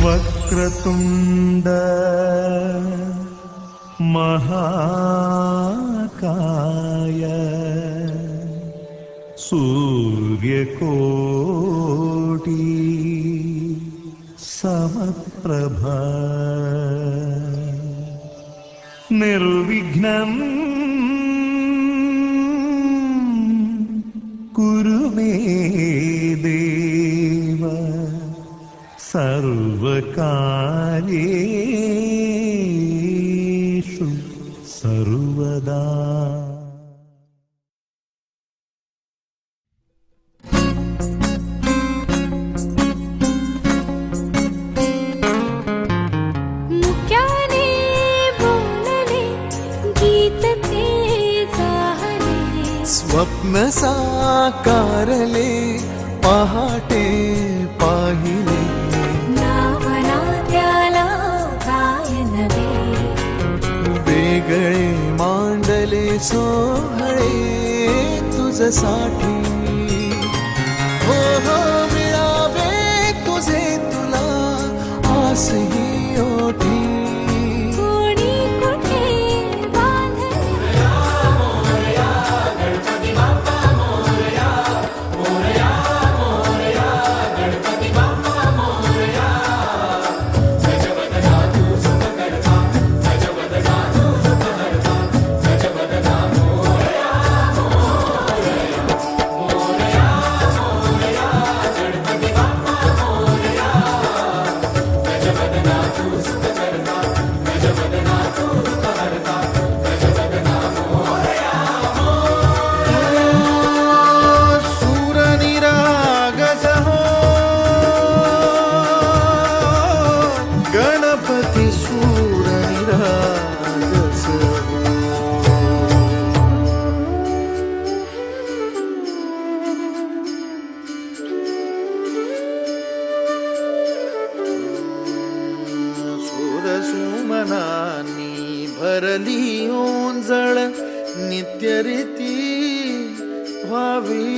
वक्रतुंड महाकाय सूर्यकोटि समप्रभा निर्विघ्नं कुरु मे देव सर्वकार्येषु सर्वदा। मुक्याने बोलले गीत ते जाहले, स्वप्न साकारले पहाटे पाहिले, नावना त्याला काय नवे, वेगळे मांडले सोहळे तुझसाठी। हो हो मिळावे तुझे तुला आसही ओठी, कोणी कुठे बांधले, सूरनिरागस हो गणपती सूरनिरागस हो। सुरसुमनानी भरली ओंजळ नित्यरीती व्हावी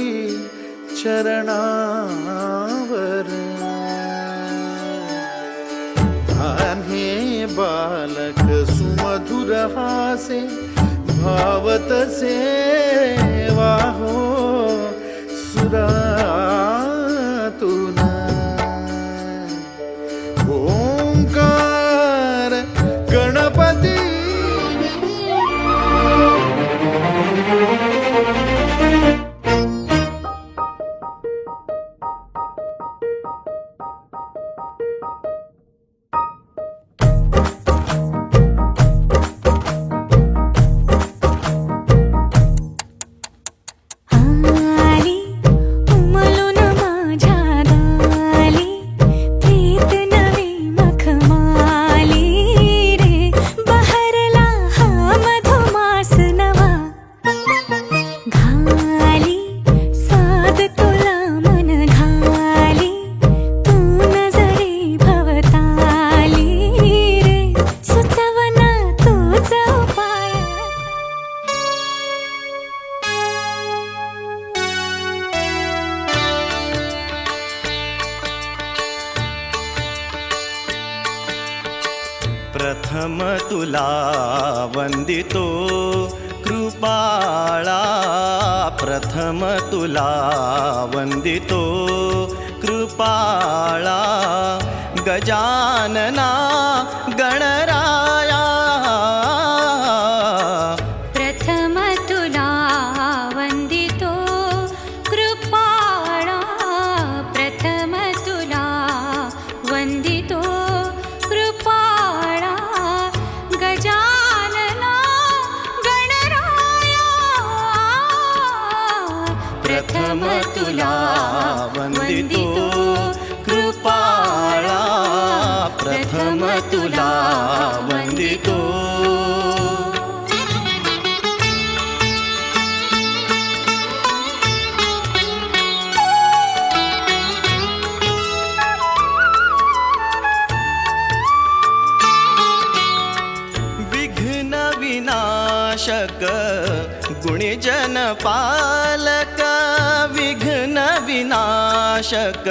चरणावर। आम्ही बालक सुमधुर हासे भावतसे वाहो सुरातून। ओंकार गणपती आली उमलून माझ्या दाली, प्रीत नवी मखमाली रे, बहरला हा मधुमास नवा, घाली साद तुला मन घाली, तू नजरे भवताली रे, सुचवना तूच उपाय, प्रथम तुला वंदितो कृपाळा, प्रथम तुला वंदितो कृपाळा, गजानना गणराया, प्रथम तुला वंदितो कृपाळा, प्रथम तुला वंदितो कृपाळा, गजानना गणराया, प्रथम तुला वंदितो कृपाळा, प्रथम तुला वंदितो। विघ्न विनाशक गुणीजन पालक, विघ्न विनाशक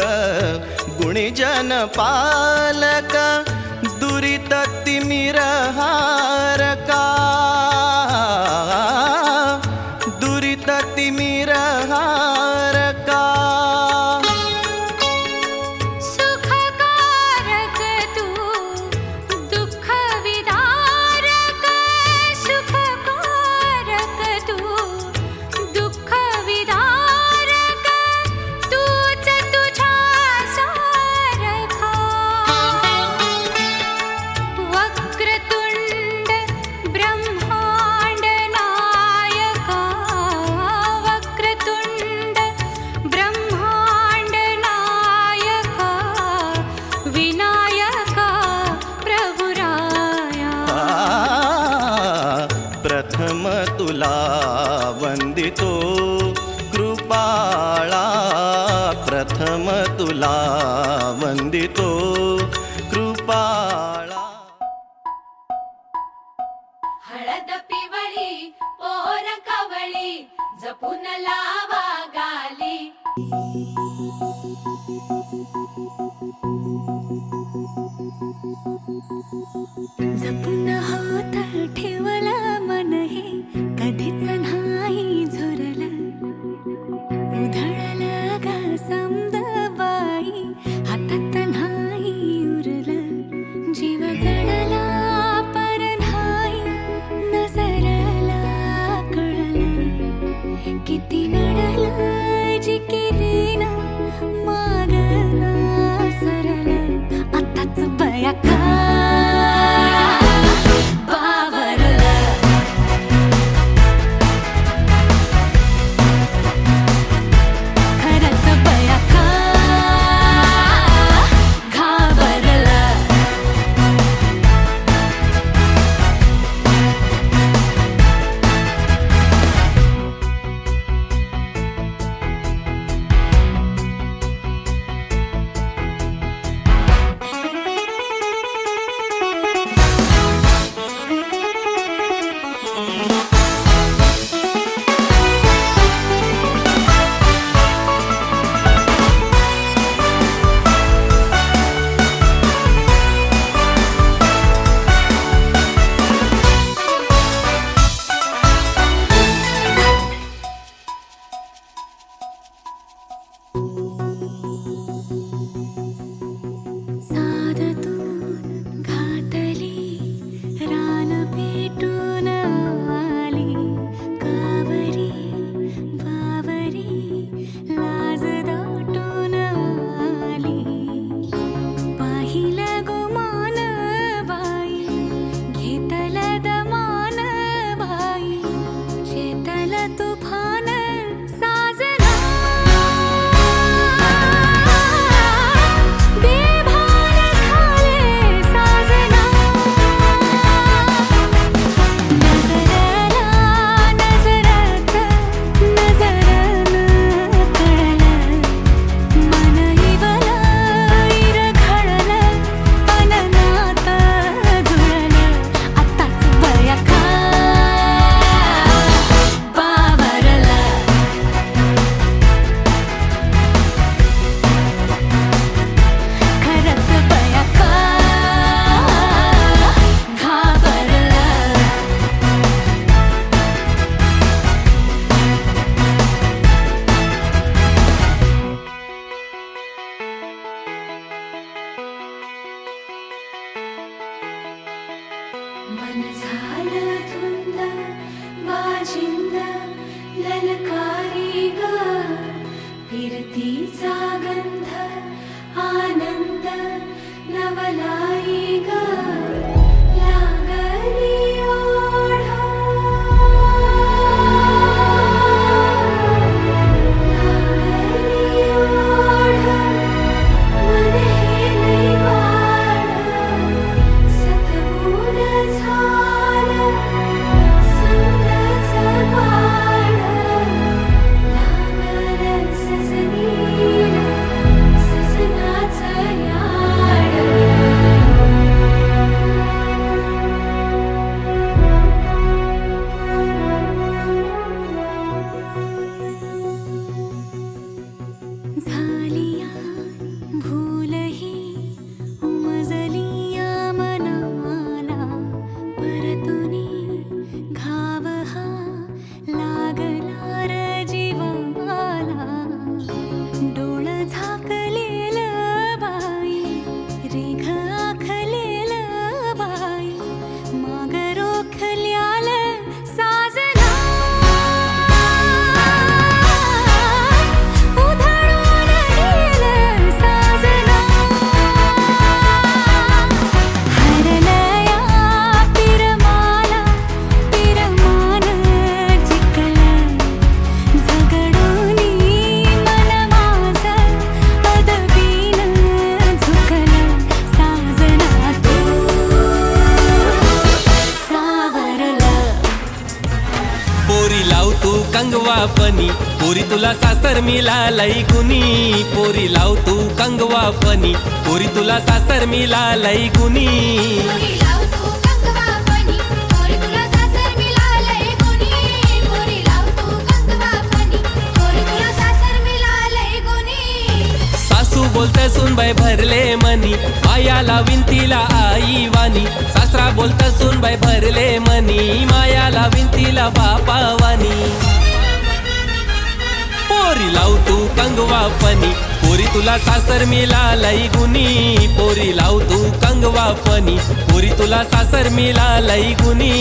गुण गुणीजन पालक दुरित तिमिरहारका दुरित तिमिरहारका सुखकारक तू दुःख विदारक सुखकारक तू दुःख विदारक तूच तुझ्या सारखा वक्रतुंड ब्रह्मांड नायका वक्रतुंड ब्रह्मांड नायका विनायका प्रभुराया प्रथम तुला वंदितो कृपाळा प्रथम तुला वंदितो कृपाळा हळद पिवळी पोर कवळी जपून लावा गाली जपून होत ठेवला मन हे कधीच नाही झुरलं उधळलं ग समद बाई हातात नाही उरलं जीव जडला पर नाही नजरला कळलं किती नडलं जिकिरीन मागना सरलं आताच बया का खरंच बया का घाबरलं साध तू घातली रान पेटून आली कावरी बावरी लाज दाटून आली पाहिलं गुमान बाई घेतलं दमान बाई शेतलं तुफान साजना बेभान झाले साजना नजरला नजरात नजरन कळलं मन इवलं इर घडलं अननात जुळलं आताच बया का बावरलं खरंच बया का घाबरलं मन झालं धुंद बाजिंद ललकारी ग फिरतीचा गंध आनंद नवलाई ग लागली ओढ लागली ओढ मन हे लई वाढ सतबूड झालं संगच पाड लागलं सजनीला सजनाचं फनी पोरी तुला सासर मिळालंय गुनी पोरी लाव तू कंगवा फनी पोरी तुला सासर मिळालंय गुनी पोरी लाव तू कंगवा फनी पोरी तुला सासर मिळालंय गुनी पोरी लाव तू कंगवा फनी पोरी तुला सासर मिळालंय गुनी सासू बोलत सुनबाई भरले मनी माया लावीन तिला आई वाणी सासरा बोलत सुनबाई भरले मनी माया लावीन तिला बापा वाणी पोरी लाव तू कंगवा फनी पोरी तुला सासर मिळालंय गुनी पोरी लाव तू कंगवा फनी पोरी तुला सासर मिळालंय गुनी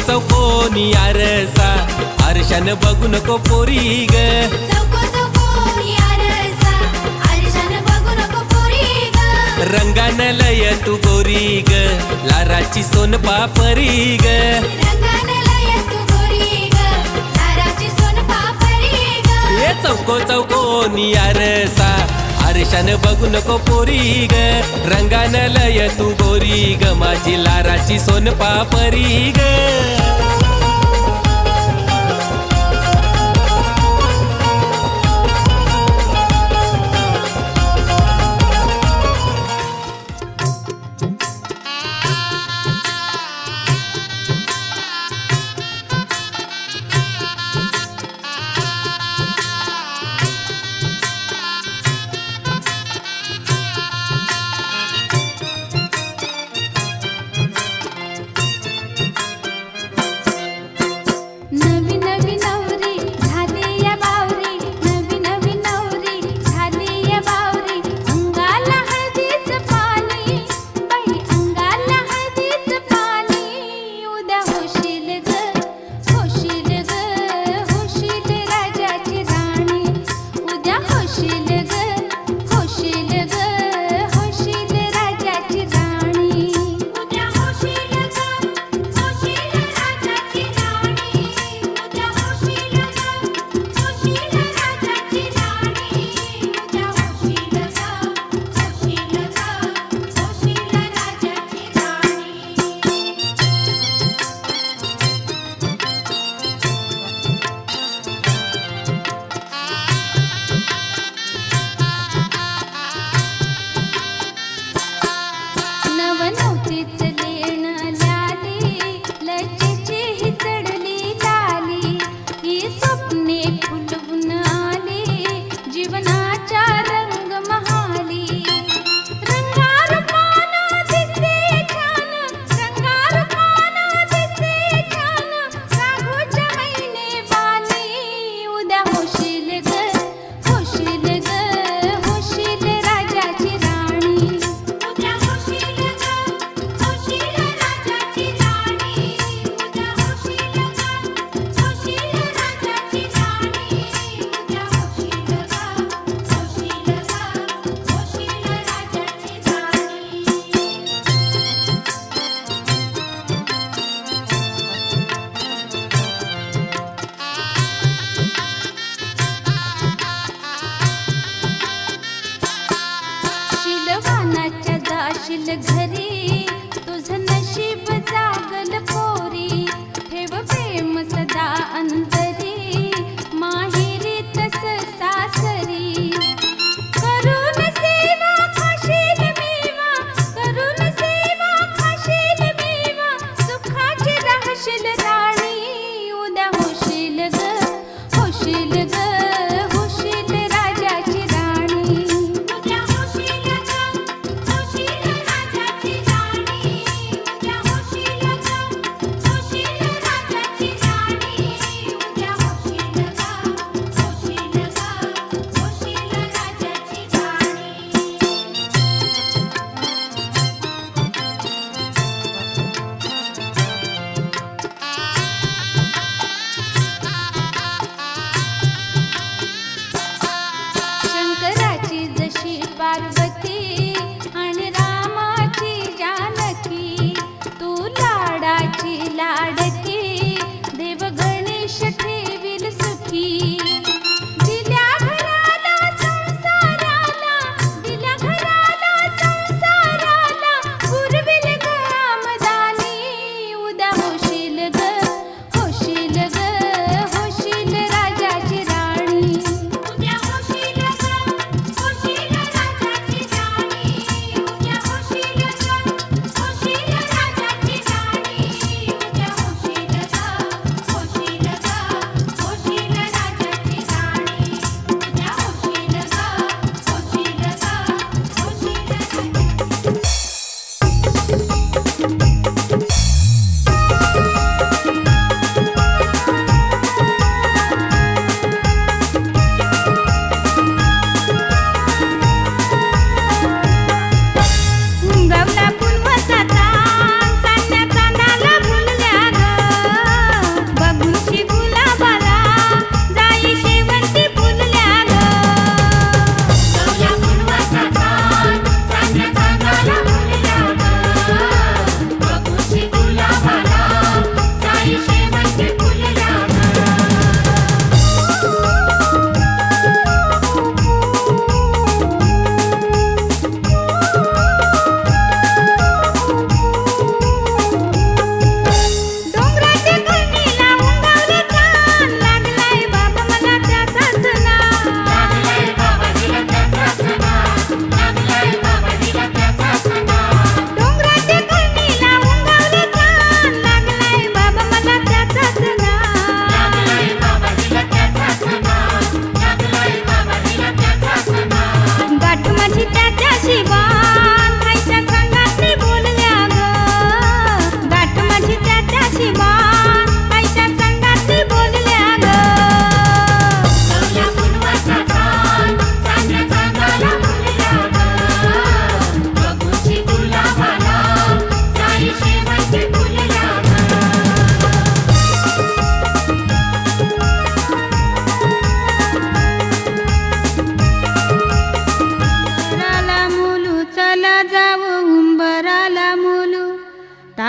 चौकोनी आरसा आरशान बघू नको पोरी ग चौको चौकोनी आरसा आरशान बघू नको पोरी ग रंगान लय तू गोरी ग लाराची सोन पापरी ग रंगान लय तू गोरी ग लाराची सोन पापरी ग ये चौकोनी आरसा आरशान बघू नको पोरी ग रंगान लय तू गोरी ग माझी लाराची सोन पापरी ग नवी नवी नवरी झाली या बावरी नवी नवी नवरी झाली या बावरी अंगाला हळदीचं पाणी बाई अंगाला हळदीचं पाणी उद्या होशील ग होशील ग होशील राजाची राणी उद्या होशील ग होशील ग होशील राजाची राणी उद्या होशील ग होशील राजाची राणी उद्या होशील ग होशील राजाची राणी उद्या होशील ग होशील ग होशील राजाची राणी नवनवतीच लेण ल्याली लज्जेची ही चढली लाली ही स्वप्ने फुलवून आली जीवनाच्या रंग महाली रंगारूपानं दिसते छान रंगारूपानं दिसते छान राघोच्या मैने वाली उद्या होशील ग होशील ग होशील राजाची राणी उद्या होशील ग होशील राजाची राणी उद्या होशील ग होशील राजाची राणी उद्या होशील ग होशील ग होशील राजाची राणी शिलवानाच्या जाशील घरी तुझं नशीब जागल पोरी ठेव प्रेम सदा अंतरी माहेरी तस सासरी करून सेवा खाशील मेवा करून सेवा खाशील मेवा सुखाची राहशील राणी उद्या होशील ग होशील ग होशील राजाची राणी उद्या होशील ग होशील राजाची राणी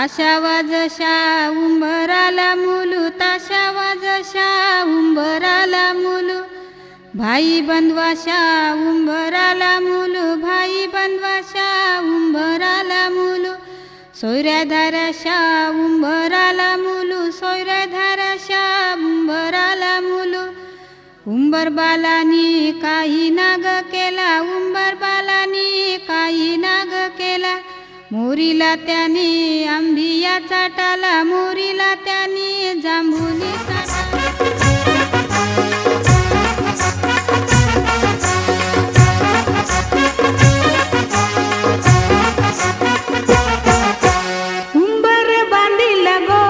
ताशावा जशा उंबराला मुलू ताशावा जशा उंबराला मुलू भाई बंधवाशा उंबराला मुलू भाई बंधवाशा उंबराला मुलू सोयऱ्या धाराशा उंबराला मुलू सोयऱ्या धाराशा उंबराला मुलू उंबर बालानी काही नाग केला उंबर बालानी काही नाग केला मोरीला त्याने आंबिया चाटाला मोरीला त्याने जांभुली चाटाला उंबर बांधिला गो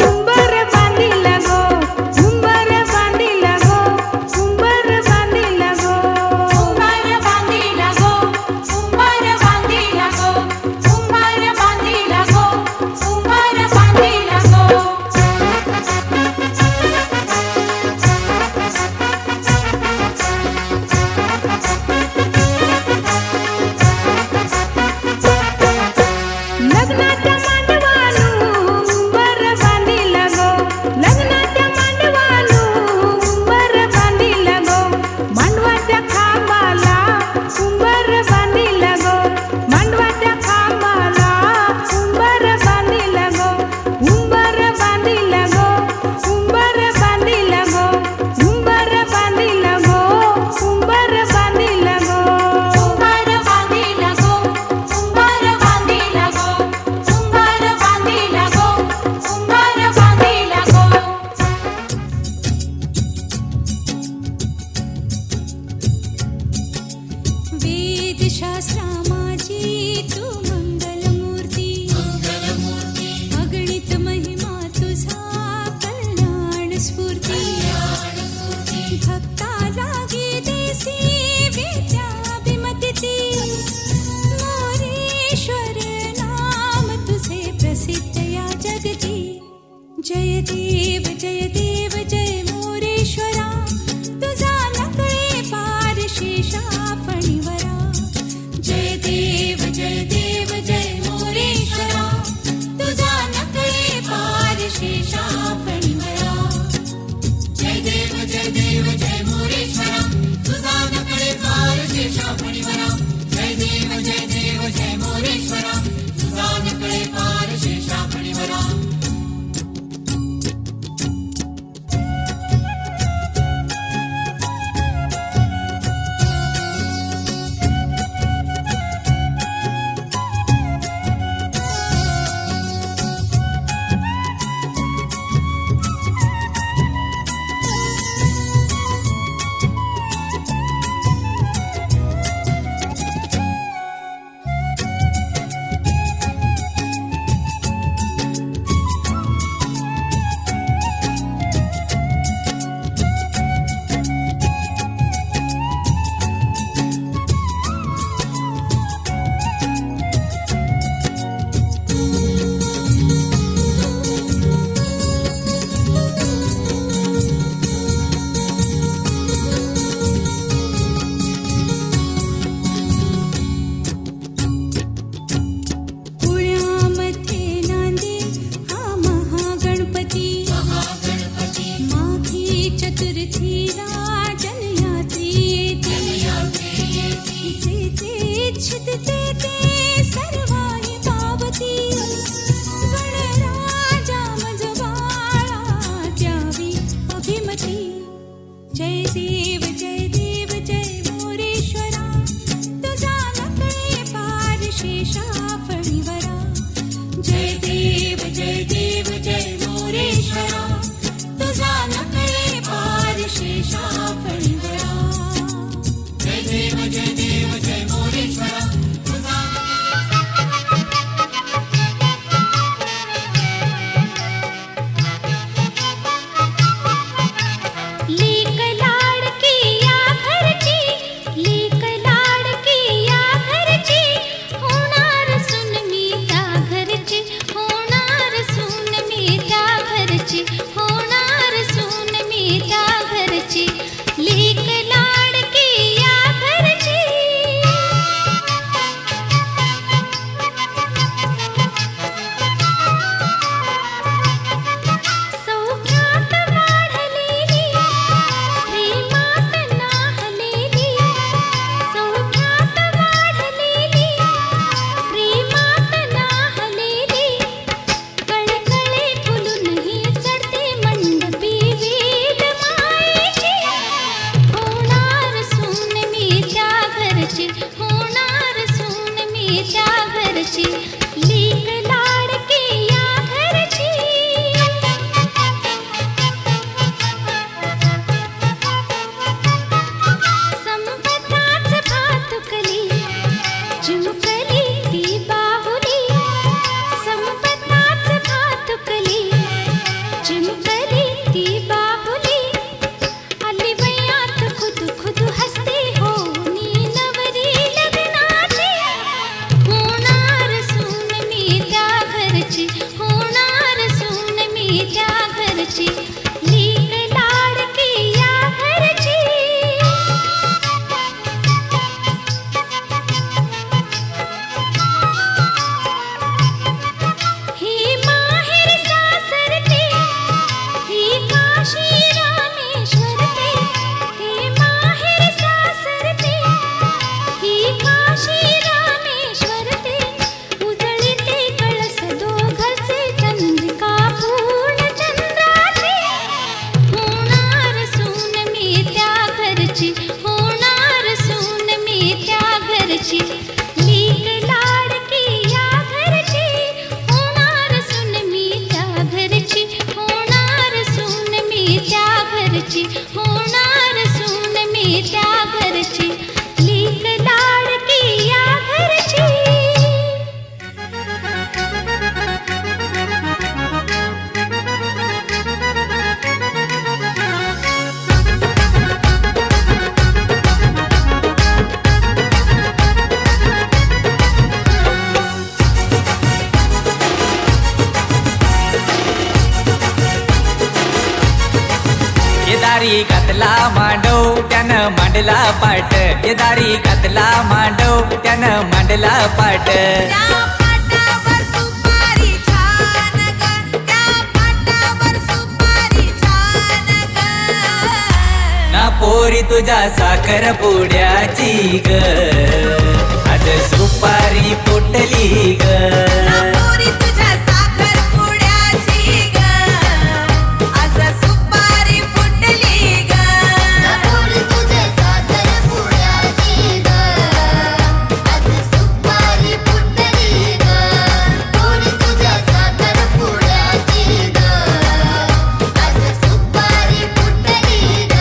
उंबर बांधिला गो उंबर बांधिला गो उंबर बांधिला गो उंबर बांधिला गो उंबर बांधिला गो उंबर बांधिला गो उंबर बांधिला गो लग्नाच्या मांडवालू उंबर बांधिला गो लग्नाच्या मांडवालू उंबर बांधिला गो मांडवाच्या खांबाला उंबर बांधिला गो मांडवाच्या खांबाला उंबर बांधिला गो उंबर बांधिला गो उंबर बांधिला गो उंबर बांधिला गो उंबर बांधिला गो उंबर बांधिला गो उंबर बांधिला गो उंबर बांधिला गो उंबर बांधिला गो वेदशास्त्रा माझी तू मंगलमूर्ती अगणित महिमा तुझा कल्याण स्फूर्ती भक्ता लागी देसी विद्याभिमती मोरेश्वर नाम तुझे प्रसिद्ध या जगती जय देव जय मोरेश्वरा तुझा नकळे पार शेषा फणीवरा जय देव जय मोरेश्वरा तुझा नकळे पार शेषा फणीवरा जय देव जय मोरेश्वरा तुझा नकळे पार शेषा फणीवरा जय देव जय मोरेश्वरा तुझा नकळे पार शेषा फणीवरा घरची लीक लाडकी या घरची संपताच भातुकली चिमुकली ती बाहुली संपताच भातुकली चिमुकली ती बाहुली आली वयात खुद खुद हसते हो नी नवरी लग्नाची होणार सून मी त्या घरची होणार सून मी त्या घरची लीक लाडकी या घरची ही माहेर सासरते ही काशी रामेश्वरते ही माहेर सासरते ही काशी रामेश्वरते उजळीते कळस दोघांचे चंद्रिका पूर्ण चंद्राची होणार सून मी त्या घरची होणार सून मी त्या घरची लीक लाडकी या घरची होणार सून मी त्या घरची होणार सून मी त्या घरची होणार सून मी त्या घरची लीक लाडकी या घरची दारी घातला मांडव त्यानं मांडला पाट दारी घातला मांडव त्यानं मांडला पाट त्या पाटावर सुपारी छान ग त्या पाटावर सुपारी छान ग ना पोरी तुझ्या साखर पुड्याची ग आज सुपारी फुटली ग पोरी तुझ्या साखर पुड्याची ग आज सुपारी फुटली ग पोरी तुझ्या साखर पुड्याची ग आज सुपारी फुटली ग पोरी तुझ्या साखर पुड्याची ग आज सुपारी फुटली ग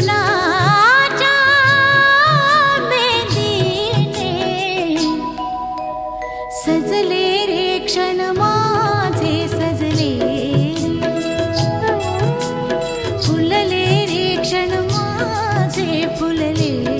शकुनाच्या मेलीने सजले रे क्षण माझे सजले रे, फुलले रे क्षण माझे कसे फुलले रे.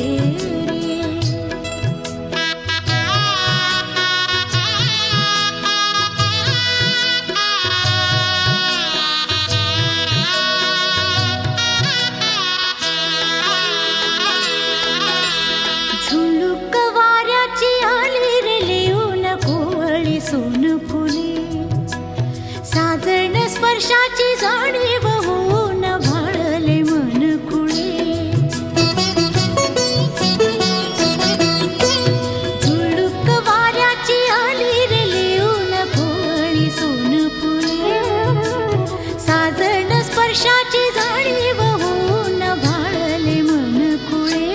झुळूक वाऱ्याची आली रे लिहून कोवळी सोन फुले. साजण स्पर्शाची जाणीव होऊन भाळले मन खुळे. झुळूक वाऱ्याची आली रे लिहून कोवळी सोन फुले. साजण स्पर्शाची जाणीव होऊन भाळले मन खुळे.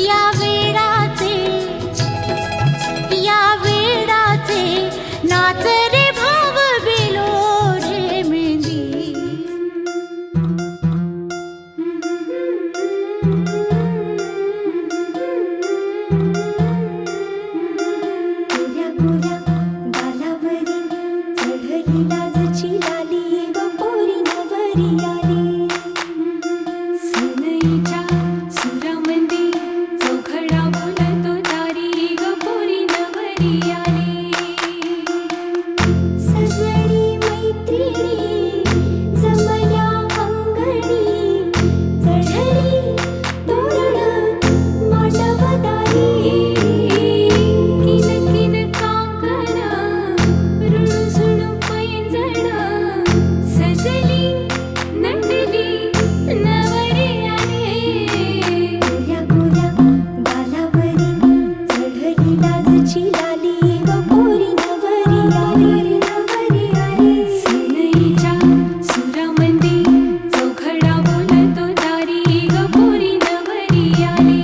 या वेडाचे नाच रे भाव बिलो रे मेंदी. गोऱ्या गोऱ्या गालावरी चढली लाजची लाली ग पोरी नवरी आली. सनईच्या सुरामंदी चौघडा बोलतो दारी ग पोरी नवरी आली. सजणी मैत्रिणी जमल्या अंगणी चढली तोरण मांडवदारी. किन किन काकण रुणझुण पैंजण सजली नटली नवरी आली. गोऱ्या गोऱ्या गालावरी चढली लाजची लाली ग पोरी नवरी आली. नवरी आली. सनईच्या सुरामंदी चौघडा बोलतो दारी ग पोरी नवरी आली.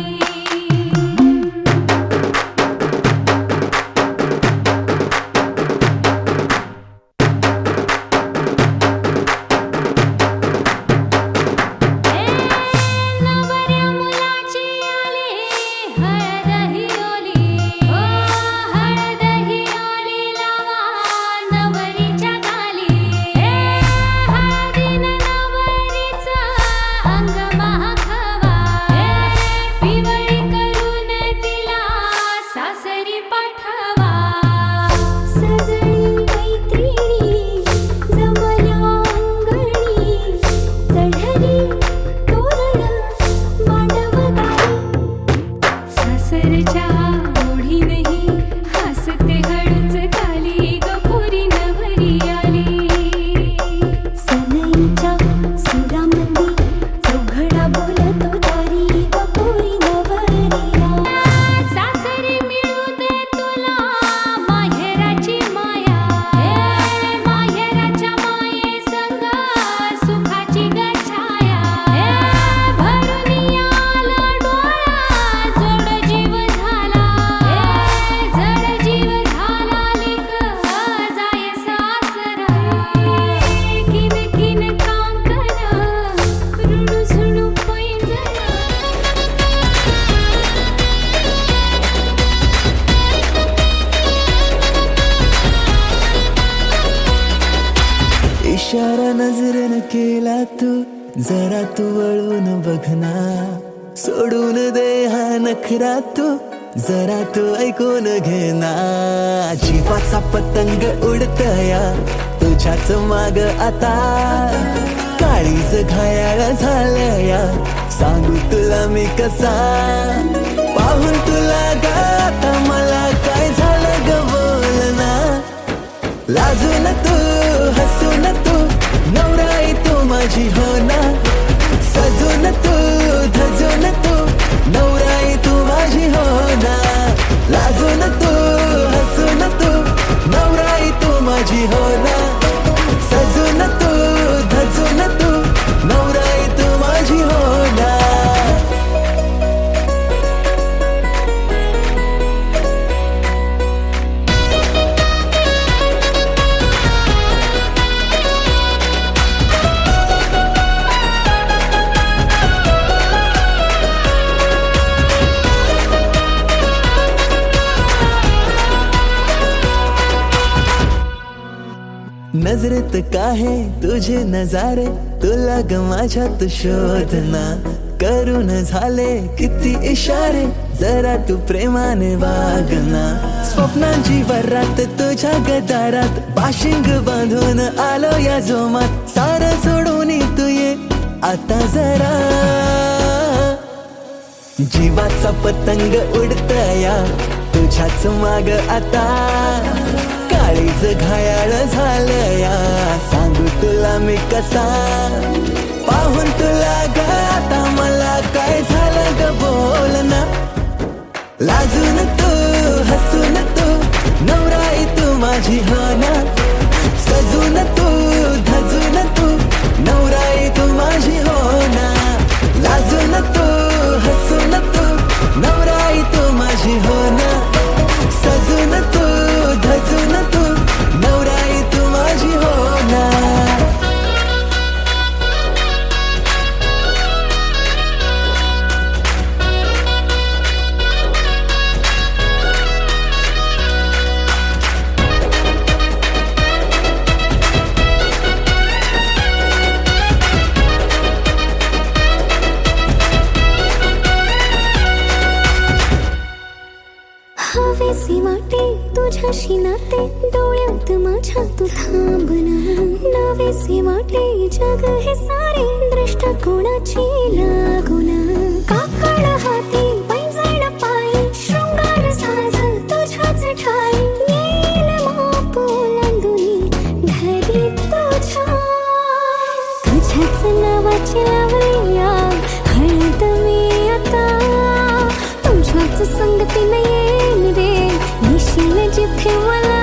नवऱ्या मुलाची आली हळद ही ओली. ओ हळद ही ओली लावा नवरीच्या गाली. हळदीनं नवरीचं अंग महाखवा. पिवळी करून तिला सासरी पाठवा. सजणी मैत्रिणी जमल्या अंगणी चढली तोरण मांडवदारी. सासरच्या ओढीनही हसते हळूच खाली ग पोरी नवरी आली. सनईच्या सुरामंदी चौघडा बोलतो दारी ग पोरी नवरी आली. सासरी मिळू दे तुला माहेराची माया. माहेराच्या माये संग सुखाची ग छाया. भरून आलं डोळा जोड जीव झाला. जड जीव झाला लिक जाय सासरा. किन किन कांकण रुणझुण पैंजण. इशारा नजरेनं केला तू जरा तू वळून बघना. सोडून दे हा नखरा तू जरा तू ऐकून घेना. जीवाचा पतंग उडतया तुझ्याच माग आता. काळीज घायाळ झालया सांगू तुला मी कसा. पाहून तुला गाता मला काय झालं ग बोलना. लाजून तू हसून तू नवराई तू माझी हो ना. सजून तू धजून तू नवराई तू माझी हो ना. लाजून तू हसून तू नवराई तू माझी हो ना. सजून तू धजून तू नवराई तू माझी हो ना. नजरेत काहे तुझे नजारे, तुला ग माझ्यात शोधना. करून झाले किती इशारे, जरा तू प्रेमाने वागना. स्वप्नांची वरात तुझ्या गदारात, बाशिंग बांधून आलो या जोमात. सारं सोडून तू ये आता जरा. जीवाचा पतंग उडतया तुझ्याच माग आता. काळीज घायाळ झालया, सांगू तुला मी कसा. पाहून तुला ग आता मला काय झालं ग बोल ना. लाजून तू हसून तू नवराई तू माझी हो ना. सजून तू धजून तू नवराई तू माझी हो ना. लाजून तू हसून तू नवराई तू माझी हो ना. सजून तू धजून तू नवराई तू माझी हो ना. हवेसी वाटे तुझ्याशी नाते, डोळ्यात माझ्या तू थांबना. नवेसी वाटे जग हे सारे, दृष्टिकोनाची लागुना. काकड हाती पैंजण पायी, शृंगार साज तुझ्याच ठाई. येईल माप ओलांडुनी घरी तुझ्या. तुझ्याच नावाची लावूया हळद मी आता. तुझ्याच संगतीने येईन रे निशील जिथे मला.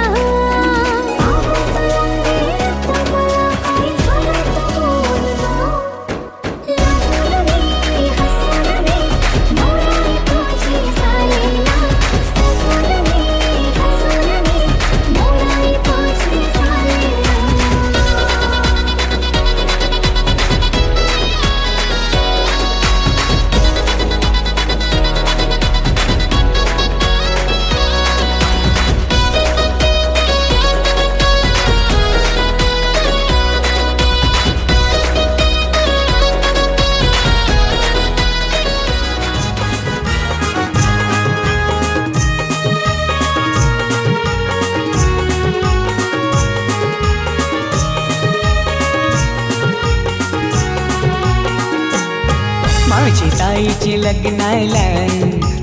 माझी ताईची लग्नाला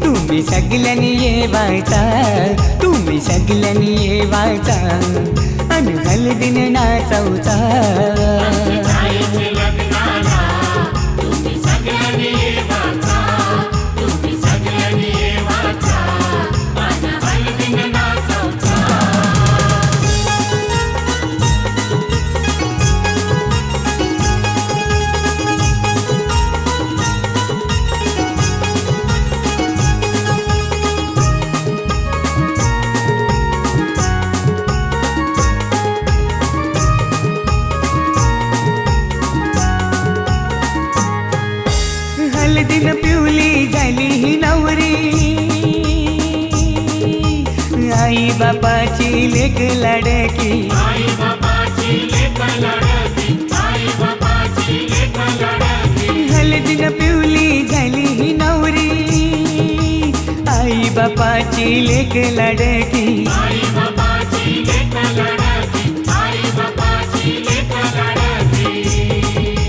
तुम्ही सगळ्यांनी येवायचा. तुम्ही सगळ्यांनी येवायचा आणि हळदीने नाचवचा. हळदीन पिवली झाली ही नवरी, आई बापाची लेक लाडकी. हळदीन पिवली झाली ही नवरी, आई बापाची लेक लाडकी.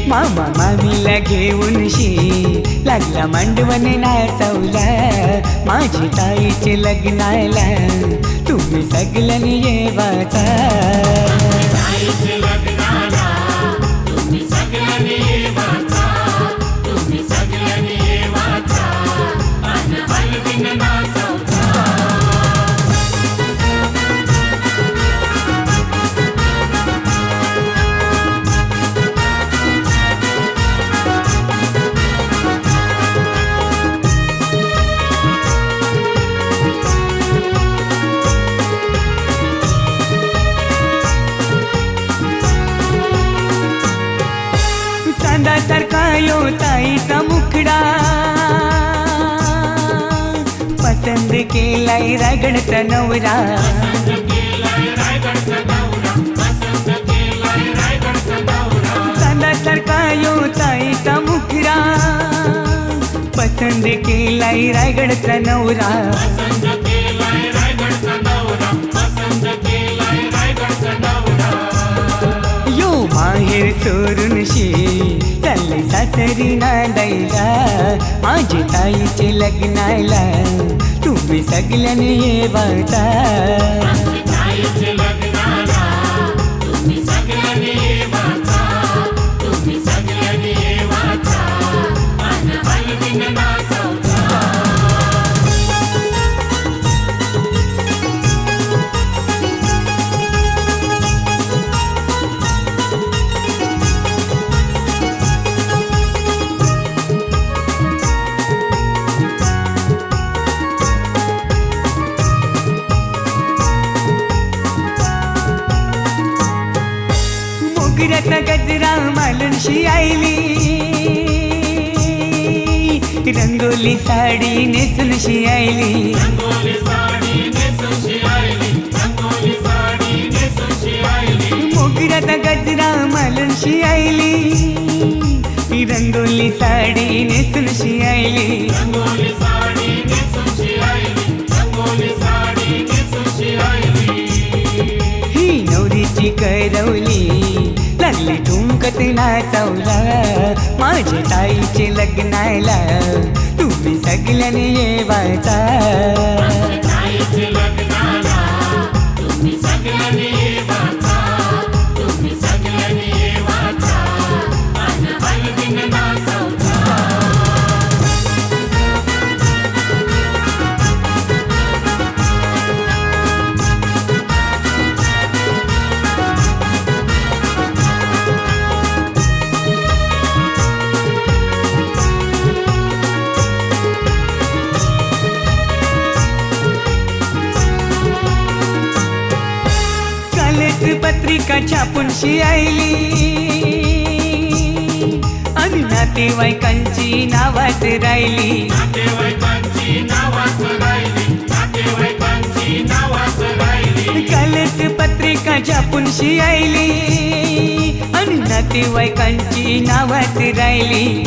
मामा मामीला घेऊन शी लागला मांडवण नाचवला. माझी ताईचे लग्नाला तुम्ही सगळ्यांनी येवाचा. चांदासारखा यो ताईचा मुखडा, पसंत केलाय रायगडचा नवरा. नवरा पसंद केलाय रायगडचा नवरा यो माहेर सोडून चालले सासरी नांदायला माझी ताईचे लग्नाला तुम्ही सगळ्यांनी ये वाचा मोगऱ्याचा गजरा मालूनशी आईली रंगोली साडी नेसूनशी आईली मोगऱ्याचा गजरा मालूनशी आईली रंगोली साडी नेसूनशी आईली ही नवरीची करवली लागली ठुमकत नाचवला माझ्या ताईचे लग्नाला तुम्ही सगळ्यांनी ये वाचा पत्रिका छापूनशी आईली आणि नातेवाईकांची नावाच राहिली कालच पत्रिका छापूनशी आईली आणि नातेवाईकांची नावाच राहिली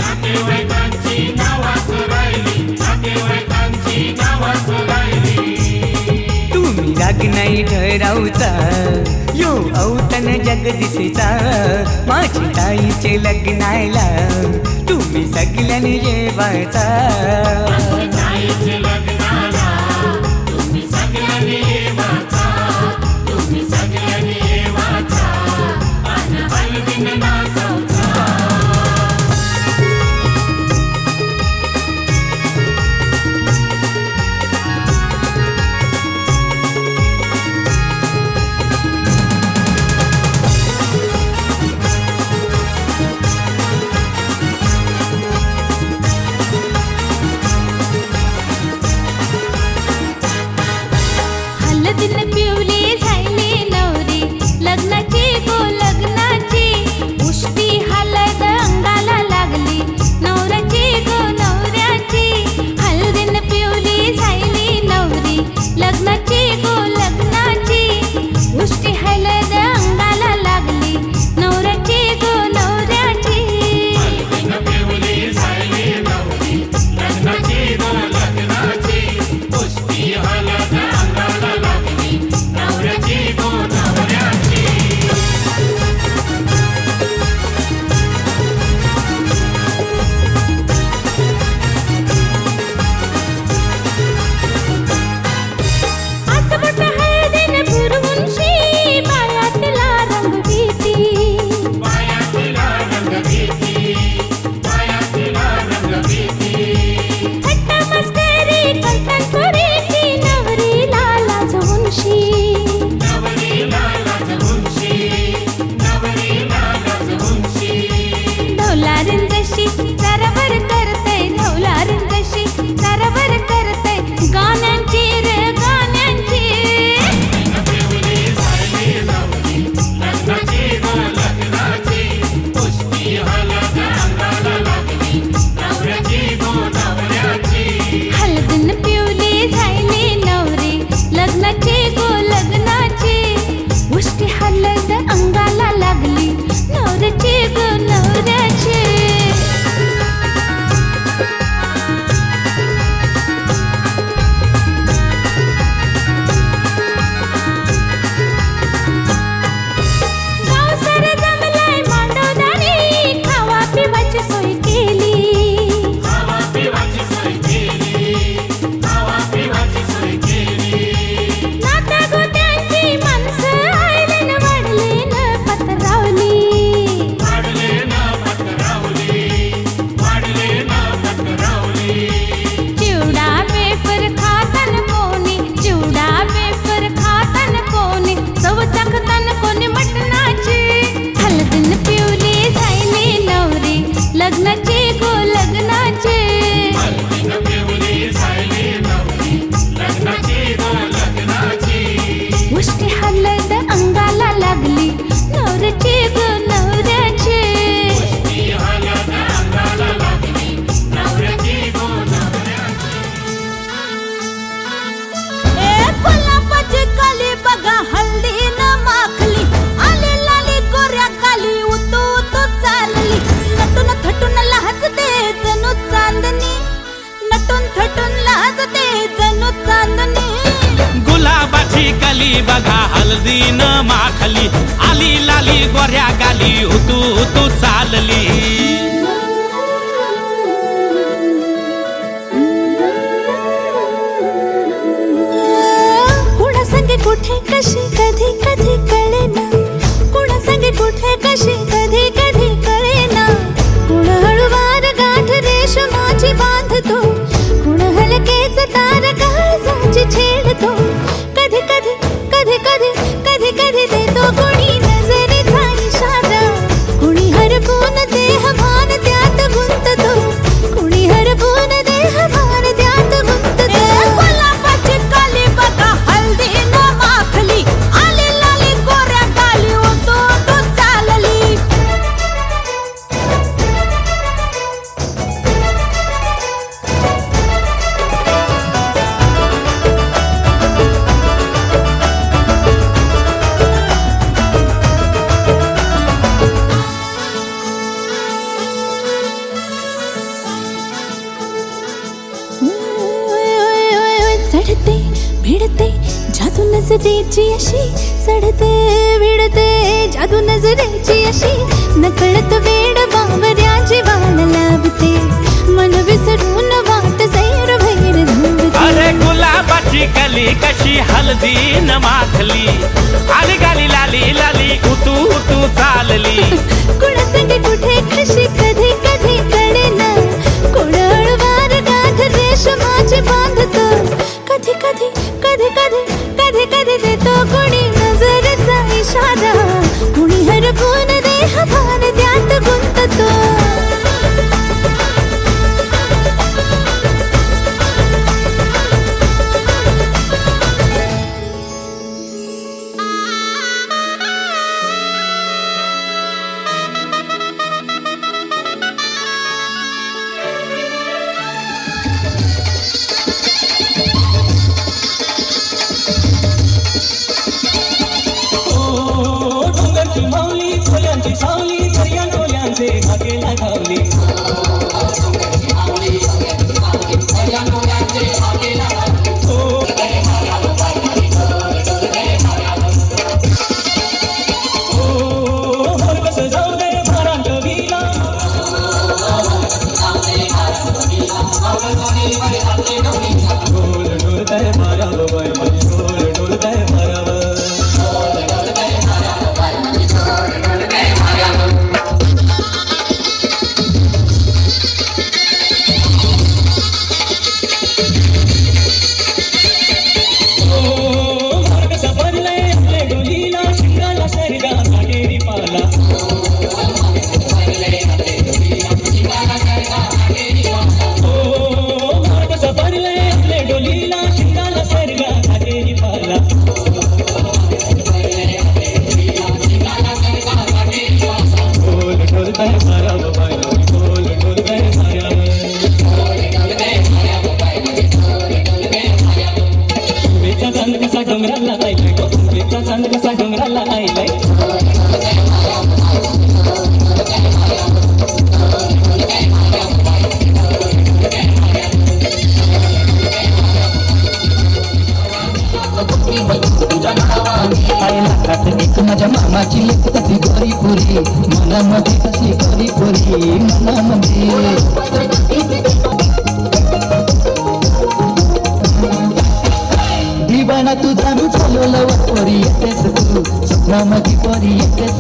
तुम्ही राग नाही ठरावचा यो औतण जगदीशचा माझी ताईचे लग्नाला तुम्ही सगळ्यांनी ये वाचा चांदणी नटून थटून लाजते जणू चांदणी गुलाबाची कली बघा हळदी न माखली आली लाली गोऱ्या गाली हुतू हुतू चालली कुणा संगे कुठे कशी कधी कधी कळेना कुणा संगे कुठे कशी कधी कधी कळेना कुण हळूवार गाठ रेशमाची बांधतो कुण हलकेच तार काळजाची छेडतो कधी कधी कधी कधी कधी कधी देतो कुणी नजरेचा इशारा कुणी हरपून देह भान त्यात गुंततो कुणी हरपून देह भान त्यात गुंततो गुलाबाची काली बघा हल्दी न माखली आली लाली गोऱ्या गाली होतो तो चालली चढते भिडते जादू नजरेची अशी चढते भिडते जादू नजरेची अशी नकळत वेड बावऱ्याची वाल लावते मन विसरून वाट सैर भैर धुवते अरे गुलाबाची कली कशी हळदी न माखली आली गाली लाली लाली हुतू हुतू चालली कुणा संगे कुठे कशी कधी कधी कळेना कुण हळूवार गाठ रेशमाची बांधतो कधी कधी कधी कधी कधी कधी देतो कुणी नजरेचा इशारा कुणी हरपून देह भान त्यात गुंततो डोंगरची माऊली फुलांची सावली दर्या डोल्यांचे घाटेला धावली कसं जाऊ दे भारांत विला ढोल ढोलताय मारावं बाय माझी ढोल ढोलताय मारावं माझ्या मामाची लेक कशी गोरी पुरी मनामध्ये कशी गोरी पुरी मनामध्ये दिवाना तुझा मी चालवलं पोरी येतेस तू स्वप्नामध्ये पोरी येतेस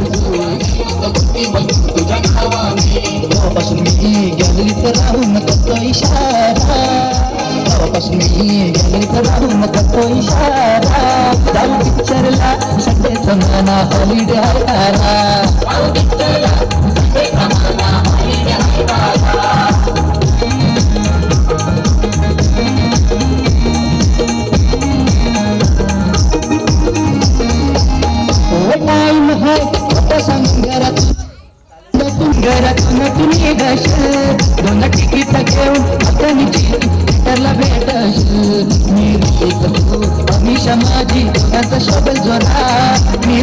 तूपासून मी गॅलरीत राहून करतो इशारा तूपासून मी गॅलरीत राहून करतो इशारा जाऊ पिक्चरला संडेचा मना हॉलिडे हायकारा टाइम है संगरात नटून येगश दोन तिकीट घेऊन थिएटरला भेटश मी तू अमिषा माझी दोघांचा शोभेल जोरा मी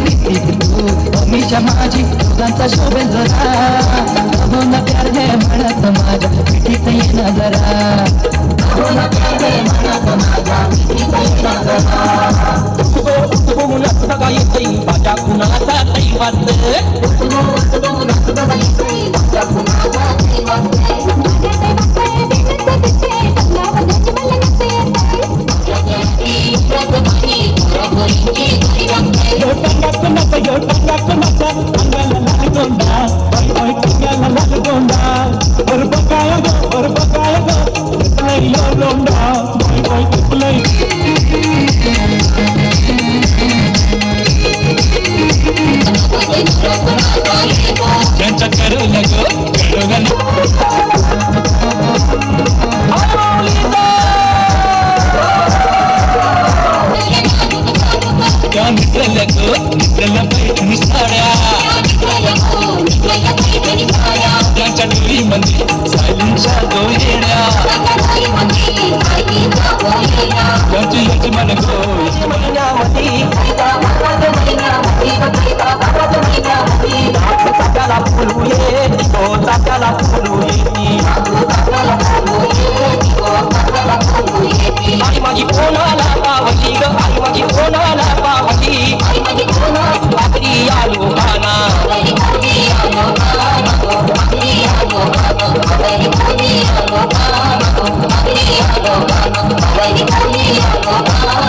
तू अमिषा माझी दोघांचा शोभेल जोरा ना जरा मुलात सगा येते माझ्या कुणाचा दैवात त्यांच्या करवल्या त्या मित्राला मित्राला पैठणी साड्या त्यांच्या डोळीमध्ये सायलींच्या डोळ्या त्यांची यजमान चाट्याला फुलू ये चाट्याला फुलू आई माझी कोणाला पावती ग आई माझी कोणाला पावती भाकरी आलू खाना Thank you.